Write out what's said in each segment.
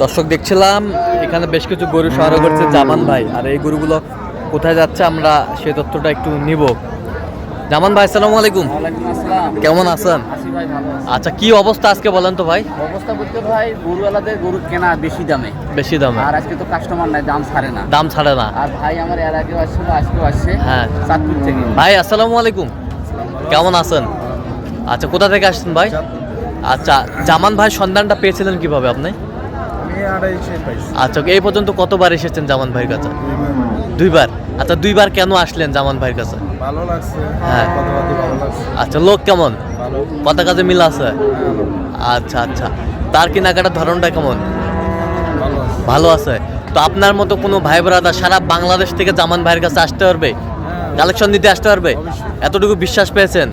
দর্শক দেখছিলাম এখানে বেশ কিছু গরু সংগ্রহ করছে জামান ভাই, আর এই গরুগুলো কোথায় যাচ্ছে আমরা সেই তথ্যটা একটু নিব। জামান ভাই আসসালামু আলাইকুম। কেমন আছেন? আচ্ছা, কি অবস্থা আজকে বলেন তো ভাই? অবস্থা বলতে ভাই গরুওয়ালাদের গরু কেনা বেশি দামে, আর আজকে তো কাস্টমার নাই, দাম ছাড়ে না। আর ভাই আমার এর আগেও আসছিল, আজকেও আসছে। হ্যাঁ, চাঁদপুর থেকে। ভাই আসসালামু আলাইকুম, কেমন আছেন? আচ্ছা, কোথা থেকে আসছেন ভাই? আচ্ছা, জামান ভাই সন্ধানটা পেয়েছিলেন কিভাবে আপনি? আচ্ছা, এই পর্যন্ত কতবার এসেছেন জামান ভাইয়ের কাছে? দুইবার। আচ্ছা, দুইবার কেন আসলেন জামান ভাইয়ের কাছে? ভালো লাগছে। হ্যাঁ, আচ্ছা, লোক কেমন? কথা কাজে মিল আছে? আচ্ছা আচ্ছা, তার কেনাকাটার ধরনটা কেমন? ভালো আছে। তো আপনার মতো কোনো ভাই ব্রাদার সারা বাংলাদেশ থেকে জামান ভাইয়ের কাছে আসতে পারবে, কালেকশন দিতে আসতে পারবে? এতটুকু বিশ্বাস পেয়েছেন?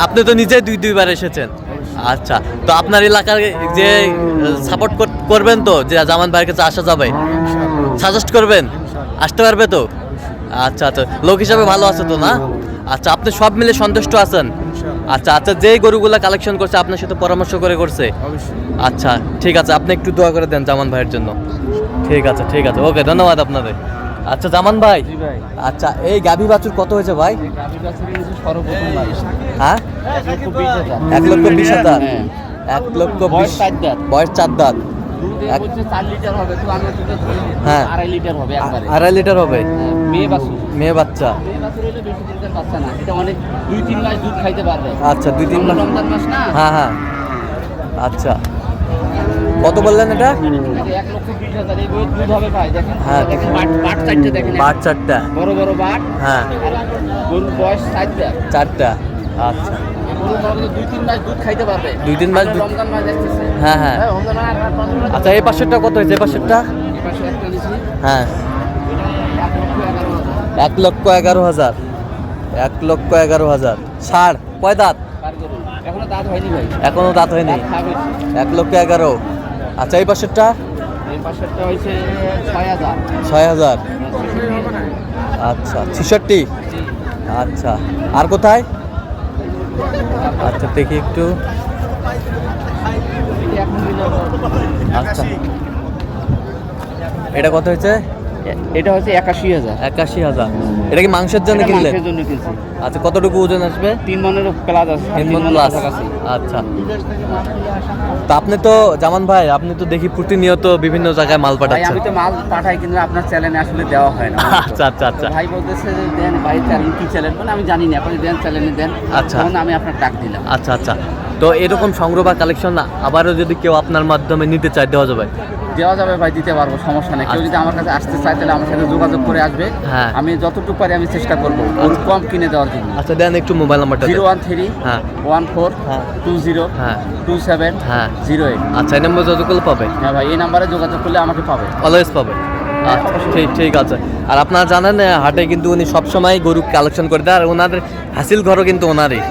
আপনি তো নিজেই দুইবার এসেছেন। আচ্ছা, তো আপনার এলাকার যে সাপোর্ট করবেন তো, যে জামান ভাইয়ের কাছে আসা যাবে, সাজেস্ট করবেন, আসতে পারবে তো? আচ্ছা আচ্ছা, লোক হিসাবে ভালো আছে তো না? আচ্ছা, আপনি সব মিলে সন্তুষ্ট আছেন? আচ্ছা আচ্ছা, যেই গরুগুলা কালেকশন করছে আপনার সাথে পরামর্শ করছে? আচ্ছা ঠিক আছে, আপনি একটু দোয়া করে দেন জামান ভাইয়ের জন্য। ঠিক আছে ঠিক আছে, ওকে, ধন্যবাদ আপনাদের। আচ্ছা জামান ভাই, আচ্ছা এই গাভী বাছুর কত হয়েছে ভাই? হ্যাঁ, 1,20,000। 1,20,000 বয়স 4 দাঁত। হ্যাঁ, 2.5 লিটার হবে। মেয়ে বাচ্চা। আচ্ছা, 2-3 মাস। হ্যাঁ হ্যাঁ, আচ্ছা, কত বললেন এটা? 1,20,000 ভাই। দেখেন, হ্যাঁ, বাট চারটে দেখেন, বাট 4টা, বড় বড় বাট। হ্যাঁ, গরুর বয়স 4টা। আচ্ছা, 2-3 মাস দুধ খাইতে পারবে। 2-3 মাস দুধ। রমজান মাস আসতেছে। হ্যাঁ হ্যাঁ। আচ্ছা, এই পাশেরটা কত হয়েছে? এই পাশেরটা? এই পাশে একটা নিছি, হ্যাঁ, 1,11,000। 1,11,000। ষাঁড় কয় দাঁত? এখনো দাঁত হয়নি ভাই। এখনো দাঁত হয়নি। 1,11,000। আচ্ছা, এই পাশেরটা? এই পাশেরটা হইছে 6,000। 6,000। আচ্ছা, 66। আচ্ছা, আর কোথায়? আচ্ছা, দেখি একটু। আচ্ছা, এটা কত হয়েছে? এটা হচ্ছে 81,000। 81,000। এটা কি মাংসের জন্য কিনলেন? মাংসের জন্য কিনছি। আচ্ছা, কতটুকু ওজন আসবে? 3 মনের প্লাস আছে। 3 মন প্লাস। আচ্ছা, তা আপনি তো জামান ভাই, আপনি তো দেখি প্রতিনিয়ত বিভিন্ন জায়গায় মাল ভাই পাঠাচ্ছেন। আমি তো মাল পাঠাই, কিন্তু আপনার চ্যানেলে আসলে দেওয়া হয় না। আচ্ছা আচ্ছা আচ্ছা, ভাই বলতেছে যে দেন ভাই, চ্যানেল কি চ্যানেল বলে আমি জানি না, আপনি দেন চ্যানেলে দেন। আচ্ছা, তখন আমি আপনার ডাক দিলাম। আচ্ছা আচ্ছা, তো এরকম সংগ্রহ বা কালেকশন আবারও যদি কেউ আপনার মাধ্যমে নিতে চায়, দেওয়া যাবে? দেওয়া যাবে ভাই, দিতে পারবো, সমস্যা নেই। কেউ যদি আমার কাছে আসতে চায় তাহলে আমার সাথে যোগাযোগ করে আসবে। হ্যাঁ, আমি যতটুকু পারি আমি চেষ্টা করবো ওর কম কিনে দেওয়ার জন্য। আচ্ছা, দেন একটু মোবাইল নাম্বারটা। 013 হ্যাঁ 14 হ্যাঁ 20 হ্যাঁ 27 হ্যাঁ 08। আচ্ছা, এই নম্বর যোগাযোগ করলে পাবে? হ্যাঁ ভাই, এই নাম্বারে যোগাযোগ করলে আমাকে পাবে, অলওয়েজ পাবে। আচ্ছা, ঠিক ঠিক আছে। আর আপনারা জানেন হাটে কিন্তু উনি সবসময় গরু কালেকশন করে দেয়, আর ওনাদের হাসিল ঘরও কিন্তু ওনারই।